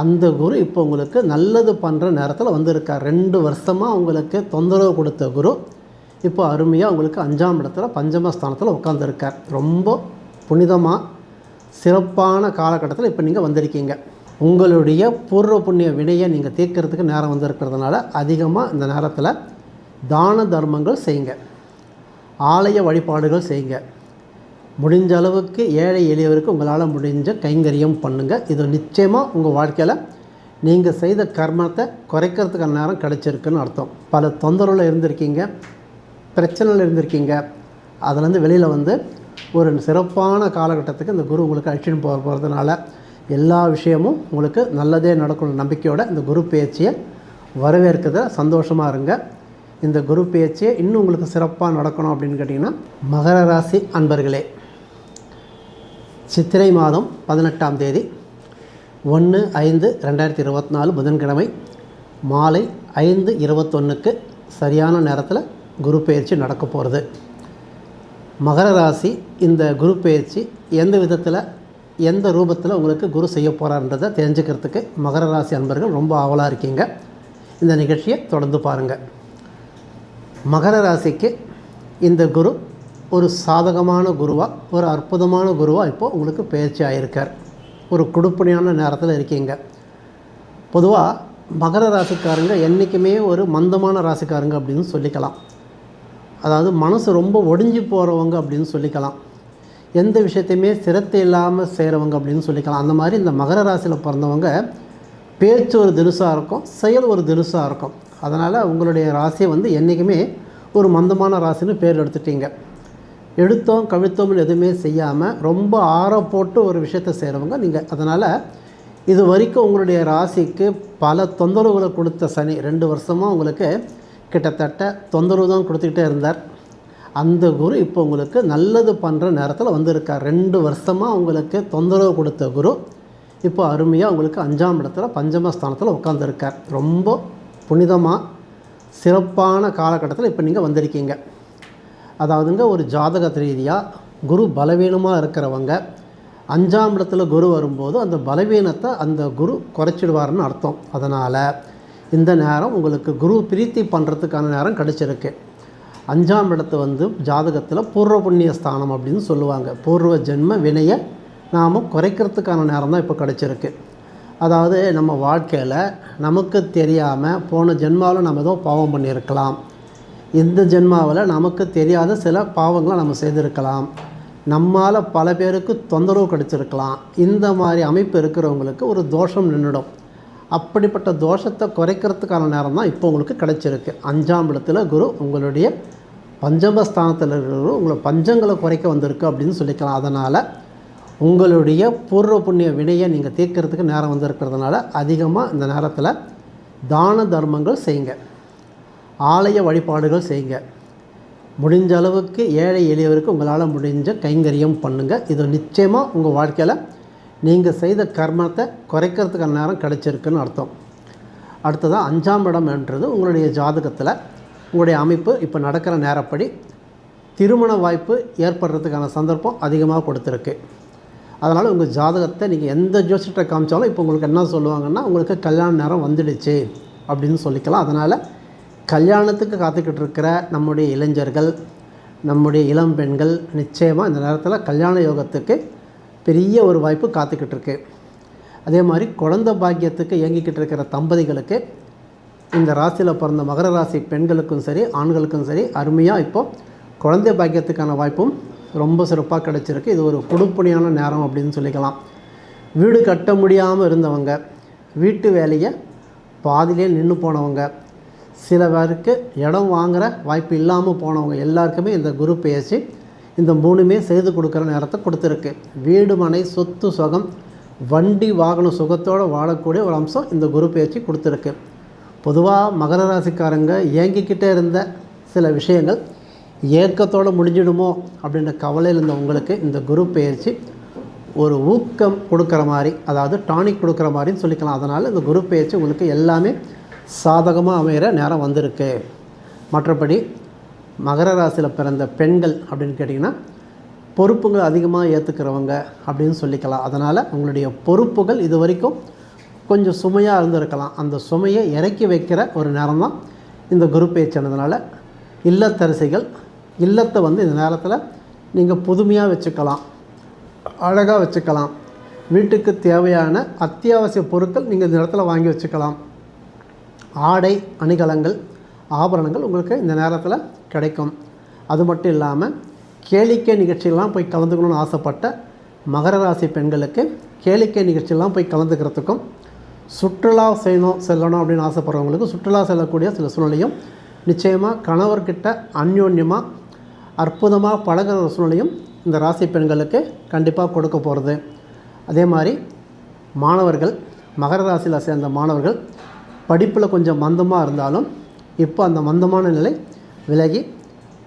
அந்த குரு இப்போ உங்களுக்கு நல்லது பண்ணுற நேரத்தில் வந்திருக்கார். 2 வருஷமாக உங்களுக்கு தொந்தரவு கொடுத்த குரு இப்போ அருமையாக உங்களுக்கு 5ஆம் இடத்துல பஞ்சமஸ்தானத்தில் உட்காந்துருக்கார். ரொம்ப புனிதமாக சிறப்பான காலகட்டத்தில் இப்போ நீங்கள் வந்திருக்கீங்க. உங்களுடைய பூர்வ புண்ணிய வினையை நீங்கள் தீர்க்கறதுக்கு நேரம் வந்திருக்கிறதுனால அதிகமாக இந்த நேரத்தில் தான தர்மங்கள் செய்யுங்க, ஆலய வழிபாடுகள் செய்யுங்க. முடிஞ்ச அளவுக்கு ஏழை எளியவருக்கு உங்களால் முடிஞ்ச கைங்கரியம் பண்ணுங்கள். இது நிச்சயமாக உங்கள் வாழ்க்கையில் நீங்கள் செய்த கர்மத்தை குறைக்கிறதுக்கான நேரம் கிடைச்சிருக்குன்னு அர்த்தம். பல தொந்தரவில் இருந்திருக்கீங்க, பிரச்சனையில் இருந்திருக்கீங்க. அதுலேருந்து வெளியில் வந்து ஒரு சிறப்பான காலகட்டத்துக்கு இந்த குரு உங்களுக்கு அழைச்சின்னு போகிறதுனால எல்லா விஷயமும் உங்களுக்கு நல்லதே நடக்கணும் நம்பிக்கையோட இந்த குரு பேச்சியை வரவேற்கிறத சந்தோஷமாக இருங்க. இந்த குரு பேச்சியை இன்னும் உங்களுக்கு சிறப்பாக நடக்கணும் அப்படின்னு கேட்டிங்கன்னா, மகர ராசி அன்பர்களே, சித்திரை மாதம் 18ஆம் தேதி 1/5/2024 புதன்கிழமை மாலை 5:21க்கு சரியான நேரத்தில் குரு பெயர்ச்சி நடக்க போகிறது. மகர ராசி இந்த குரு பெயர்ச்சி எந்த விதத்தில் எந்த ரூபத்தில் உங்களுக்கு குரு செய்ய போகிறான்றதை தெரிஞ்சுக்கிறதுக்கு மகர ராசி அன்பர்கள் ரொம்ப ஆவலாக இருக்கீங்க. இந்த நிகழ்ச்சியை தொடர்ந்து பாருங்கள். மகர ராசிக்கு இந்த குரு ஒரு சாதகமான குருவாக, ஒரு அற்புதமான குருவாக இப்போது உங்களுக்கு பயிற்சி ஆகியிருக்கார். ஒரு கொடுப்பனையான நேரத்தில் இருக்கீங்க. பொதுவாக மகர ராசிக்காரங்க என்றைக்குமே ஒரு மந்தமான ராசிக்காரங்க அப்படின்னு சொல்லிக்கலாம். அதாவது மனசு ரொம்ப ஒடிஞ்சு போகிறவங்க அப்படின்னு சொல்லிக்கலாம். எந்த விஷயத்தையுமே சிரத்தை இல்லாமல் செய்கிறவங்க அப்படின்னு சொல்லிக்கலாம். அந்த மாதிரி இந்த மகர ராசியில் பிறந்தவங்க பேச்சு ஒரு தினுசாக இருக்கும், செயல் ஒரு தினுசாக இருக்கும். அதனால் உங்களுடைய ராசியை வந்து என்றைக்குமே ஒரு மந்தமான ராசின்னு பேர் எடுத்துட்டீங்க. எடுத்தோம் கவிழ்த்தோம்னு எதுவுமே செய்யாமல் ரொம்ப ஆற போட்டு ஒரு விஷயத்தை செய்கிறவங்க நீங்கள். அதனால் இது வரைக்கும் உங்களுடைய ராசிக்கு பல தொந்தரவுகளை கொடுத்த சனி 2 வருஷமாக உங்களுக்கு கிட்டத்தட்ட தொந்தரவு தான் கொடுத்துக்கிட்டே இருந்தார். அந்த குரு இப்போ உங்களுக்கு நல்லது பண்ணுற நேரத்தில் வந்திருக்கார். 2 வருஷமாக உங்களுக்கு தொந்தரவு கொடுத்த குரு இப்போ அருமையாக உங்களுக்கு 5ஆம் இடத்துல பஞ்சமஸ்தானத்தில் உட்காந்துருக்கார். ரொம்ப புனிதமாக சிறப்பான காலகட்டத்தில் இப்போ நீங்கள் வந்திருக்கீங்க. அதாவதுங்க, ஒரு ஜாதக ரீதியாக குரு பலவீனமாக இருக்கிறவங்க 5ஆம் இடத்துல குரு வரும்போது அந்த பலவீனத்தை அந்த குரு குறைச்சிடுவார்னு அர்த்தம். அதனால் இந்த நேரம் உங்களுக்கு குரு பிரீத்தி பண்ணுறதுக்கான நேரம் கிடச்சிருக்கு. 5ஆம் இடத்து வந்து ஜாதகத்தில் பூர்வ புண்ணிய ஸ்தானம் அப்படின்னு சொல்லுவாங்க. பூர்வ ஜென்ம வினையை நாம் குறைக்கிறதுக்கான நேரம் தான் இப்போ கிடச்சிருக்கு. அதாவது நம்ம வாழ்க்கையில் நமக்கு தெரியாமல் போன ஜென்மாவில் நம்ம ஏதோ பாவம் பண்ணியிருக்கலாம். இந்த ஜென்மாவில் நமக்கு தெரியாத சில பாவங்களை நம்ம செய்திருக்கலாம். நம்மால் பல பேருக்கு தொந்தரவு கிடைச்சிருக்கலாம். இந்த மாதிரி அமைப்பு இருக்கிறவங்களுக்கு ஒரு தோஷம் நின்றுடும். அப்படிப்பட்ட தோஷத்தை குறைக்கிறதுக்கான நேரம் தான் இப்போ உங்களுக்கு கிடைச்சிருக்கு. 5ஆம் இடத்துல குரு உங்களுடைய பஞ்சமஸ்தானத்தில் இருக்கிற உங்களை பஞ்சங்களை குறைக்க வந்திருக்கு அப்படின்னு சொல்லிக்கலாம். அதனால் உங்களுடைய பூர்வ புண்ணிய வினையை நீங்கள் தீர்க்கறதுக்கு நேரம் வந்திருக்கிறதுனால அதிகமாக இந்த நேரத்தில் தான தர்மங்கள் செய்யுங்க, ஆலய வழிபாடுகள் செய்யுங்க. முடிஞ்ச அளவுக்கு ஏழை எளியவருக்கு உங்களால் முடிஞ்ச கைங்கரியம் பண்ணுங்கள். இது நிச்சயமாக உங்கள் வாழ்க்கையில் நீங்கள் செய்த கர்மத்தை குறைக்கிறதுக்கான நேரம் கிடைச்சிருக்குன்னு அர்த்தம். அடுத்ததாக 5ஆம் இடம் என்றது உங்களுடைய ஜாதகத்தில் உங்களுடைய அமைப்பு இப்போ நடக்கிற நேரப்படி திருமண வாய்ப்பு ஏற்படுறதுக்கான சந்தர்ப்பம் அதிகமாக கொடுத்துருக்கு. அதனால் உங்கள் ஜாதகத்தை நீங்கள் எந்த ஜோசியத்தை காமிச்சாலும் இப்போ உங்களுக்கு என்ன சொல்லுவாங்கன்னா, உங்களுக்கு கல்யாண நேரம் வந்துடுச்சு அப்படின்னு சொல்லிக்கலாம். அதனால் கல்யாணத்துக்கு காத்துக்கிட்டு இருக்கிற நம்முடைய இளைஞர்கள், நம்முடைய இளம் பெண்கள் நிச்சயமாக இந்த நேரத்தில் கல்யாண யோகத்துக்கு பெரிய ஒரு வாய்ப்பு காத்துக்கிட்டு இருக்கு. அதே மாதிரி குழந்தை பாக்கியத்துக்கு இயங்கிக்கிட்டு இருக்கிற தம்பதிகளுக்கு, இந்த ராசியில் பிறந்த மகர ராசி பெண்களுக்கும் சரி ஆண்களுக்கும் சரி அருமையாக இப்போது குழந்தை பாக்கியத்துக்கான வாய்ப்பும் ரொம்ப சிறப்பாக கிடச்சிருக்கு. இது ஒரு கொடுப்பனையான நேரம் அப்படின்னு சொல்லிக்கலாம். வீடு கட்ட முடியாமல் இருந்தவங்க, வீட்டு வேலையை பாதிலே நின்று போனவங்க, சில பேருக்கு இடம் வாங்குகிற வாய்ப்பு இல்லாமல் போனவங்க எல்லாருக்குமே இந்த குரு பெயர்ச்சி இந்த 3மே செய்து கொடுக்குற நேரத்தை கொடுத்துருக்கு. வீடு மனை சொத்து சுகம் வண்டி வாகன சுகத்தோடு வாழக்கூடிய ஒரு அம்சம் இந்த குரு பெயர்ச்சி கொடுத்துருக்கு. பொதுவாக மகர ராசிக்காரங்க ஏங்கிக்கிட்டே இருந்த சில விஷயங்கள் ஏக்கத்தோடு முடிஞ்சிடுமோ அப்படின்ற கவலையில் இருந்த உங்களுக்கு இந்த குரு பெயர்ச்சி ஒரு ஊக்கம் கொடுக்குற மாதிரி, அதாவது டானிக் கொடுக்குற மாதிரின்னு சொல்லிக்கலாம். அதனால் இந்த குரு பெயர்ச்சி உங்களுக்கு எல்லாமே சாதகமாக அமைகிற நேரம் வந்திருக்கு. மற்றபடி மகர ராசியில் பிறந்த பெண்கள் அப்படின்னு கேட்டிங்கன்னா பொறுப்புகள் அதிகமாக ஏற்றுக்கிறவங்க அப்படின்னு சொல்லிக்கலாம். அதனால் உங்களுடைய பொறுப்புகள் இது வரைக்கும் கொஞ்சம் சுமையாக இருந்திருக்கலாம். அந்த சுமையை இறக்கி வைக்கிற ஒரு நேரம் தான் இந்த குரு பெயர்ச்சியானதுனால இல்லத்தரசிகள் இல்லத்தை வந்து இந்த நேரத்தில் நீங்கள் புதுமையாக வச்சுக்கலாம், அழகாக வச்சுக்கலாம். வீட்டுக்கு தேவையான அத்தியாவசிய பொருட்கள் நீங்கள் இந்த இடத்துல வாங்கி வச்சுக்கலாம். ஆடை அணிகலன்கள் ஆபரணங்கள் உங்களுக்கு இந்த நேரத்தில் கிடைக்கும். அது மட்டும் இல்லாமல் கேளிக்கை நிகழ்ச்சிகள்லாம் போய் கலந்துக்கணும்னு ஆசைப்பட்ட மகர ராசி பெண்களுக்கு கேளிக்கை நிகழ்ச்சியெல்லாம் போய் கலந்துக்கிறதுக்கும், சுற்றுலா செல்லணும் அப்படின்னு ஆசைப்படுறவங்களுக்கு சுற்றுலா செல்லக்கூடிய சில சூழ்நிலையும், நிச்சயமாக கணவர்கிட்ட அந்யோன்யமாக அற்புதமாக பழகிற ஒரு சூழ்நிலையும் இந்த ராசி பெண்களுக்கு கண்டிப்பாக கொடுக்க போகிறது. அதே மாதிரி மாணவர்கள், மகர ராசியில் சேர்ந்த மாணவர்கள் படிப்பில் கொஞ்சம் மந்தமாக இருந்தாலும் இப்போ அந்த மந்தமான நிலை விலகி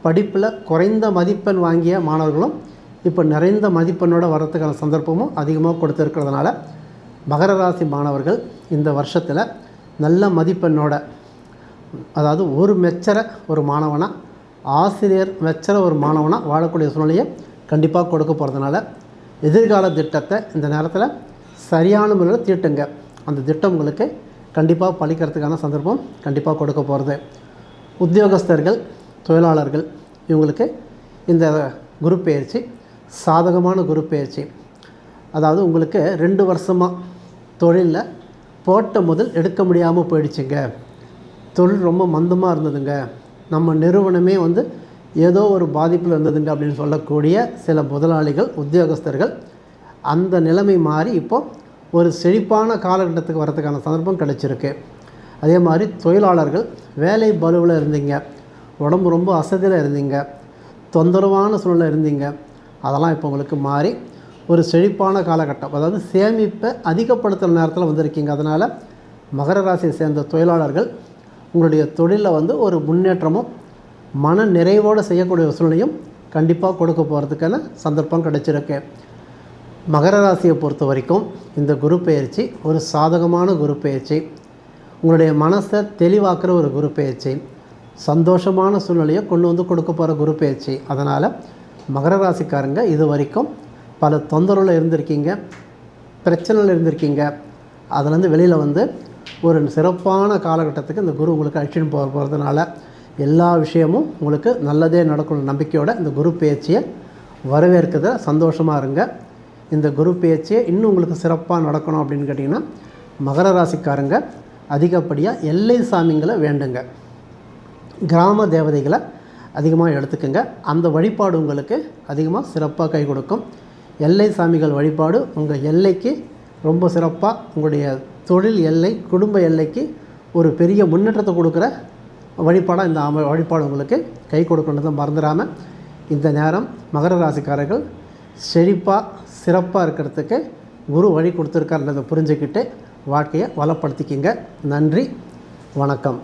படிப்பில் குறைந்த மதிப்பெண் வாங்கிய மாணவர்களும் இப்போ நிறைந்த மதிப்பெண்ணோட வரத்துக்கான சந்தர்ப்பமும் அதிகமாக கொடுத்துருக்கிறதுனால மகர ராசி மாணவர்கள் இந்த வருஷத்தில் நல்ல மதிப்பெண்ணோட, அதாவது ஒரு மெச்சர ஒரு மாணவனாக, ஆசிரியர் மெச்சர ஒரு மாணவனாக வாழக்கூடிய சூழ்நிலையை கண்டிப்பாக கொடுக்க போகிறதுனால எதிர்கால திட்டத்தை இந்த நேரத்தில் சரியான முறையில் தீட்டுங்க. அந்த திட்டம் உங்களுக்கு கண்டிப்பாக பலிக்கிறதுக்கான சந்தர்ப்பம் கண்டிப்பாக கொடுக்க போகிறது. உத்தியோகஸ்தர்கள், தொழிலாளர்கள் இவங்களுக்கு இந்த குரு பெயர்ச்சி சாதகமான குரு பெயர்ச்சி. அதாவது உங்களுக்கு 2 வருஷமாக தொழிலில் போட்ட முதல் எடுக்க முடியாமல் போயிடுச்சுங்க, தொழில் ரொம்ப மந்தமாக இருந்ததுங்க, நம்ம நிறுவனமே வந்து ஏதோ ஒரு பாதிப்பில் இருந்ததுங்க அப்படின்னு சொல்லக்கூடிய சில முதலாளிகள், உத்தியோகஸ்தர்கள் அந்த நிலைமை மாறி இப்போது ஒரு செழிப்பான காலகட்டத்துக்கு வரதுக்கான சந்தர்ப்பம் கிடைச்சிருக்கு. அதே மாதிரி தொழிலாளர்கள் வேலை பலுவில் இருந்தீங்க, உடம்பு ரொம்ப அசதியில் இருந்தீங்க, தொந்தரவான சூழ்நிலை இருந்தீங்க, அதெல்லாம் இப்போ உங்களுக்கு மாறி ஒரு செழிப்பான காலகட்டம், அதாவது சேமிப்பை அதிகப்படுத்துகிற நேரத்தில் வந்திருக்கீங்க. அதனால் மகர ராசியை சேர்ந்த தொழிலாளர்கள் உங்களுடைய தொழிலில் வந்து ஒரு முன்னேற்றமும் மன நிறைவோடு செய்யக்கூடிய ஒரு சூழ்நிலையும் கண்டிப்பாக கொடுக்க போகிறதுக்கான சந்தர்ப்பம் கிடைச்சிருக்கு. மகர ராசியை பொறுத்த வரைக்கும் இந்த குரு பெயர்ச்சி ஒரு சாதகமான குரு பெயர்ச்சி, உங்களுடைய மனசை தெளிவாக்குற ஒரு குரு பெயர்ச்சி, சந்தோஷமான சூழ்நிலையை கொண்டு வந்து கொடுக்க போகிற குரு பெயர்ச்சி. அதனால் மகர ராசிக்காரங்க இது வரைக்கும் பல தொந்தரவில் இருந்திருக்கீங்க, பிரச்சனையில் இருந்திருக்கீங்க, அதுலேருந்து வெளியில் வந்து ஒரு சிறப்பான காலகட்டத்துக்கு இந்த குரு உங்களுக்கு அழைச்சின்னு போகிறதுனால எல்லா விஷயமும் உங்களுக்கு நல்லதே நடக்கணும் நம்பிக்கையோடு இந்த குரு பெயர்ச்சியை வரவேற்கிறத சந்தோஷமாக இருங்க. இந்த குரு பெயர்ச்சியை இன்னும் உங்களுக்கு சிறப்பாக நடக்கணும் அப்படின்னு கேட்டிங்கன்னா மகர ராசிக்காரங்க அதிகப்படியாக எல்லை சாமிங்களை வேண்டுங்க, கிராம தேவதைகளை அதிகமாக எடுத்துக்கோங்க. அந்த வழிபாடு உங்களுக்கு அதிகமாக சிறப்பாக கை கொடுக்கும். எல்லை சாமிகள் வழிபாடு உங்கள் எல்லைக்கு ரொம்ப சிறப்பாக, உங்களுடைய தொழில் எல்லை, குடும்ப எல்லைக்கு ஒரு பெரிய முன்னேற்றத்தை கொடுக்குற வழிபாடாக இந்த வழிபாடு உங்களுக்கு கை கொடுக்கணுன்றதை மறந்துடாமல் இந்த நேரம் மகர ராசிக்காரர்கள் செழிப்பாக சிறப்பாக இருக்கிறதுக்கு குரு வழி கொடுத்துருக்காருன்றதை புரிஞ்சுக்கிட்டு வாழ்க்கையை வளப்படுத்திக்கிங்க. நன்றி, வணக்கம்.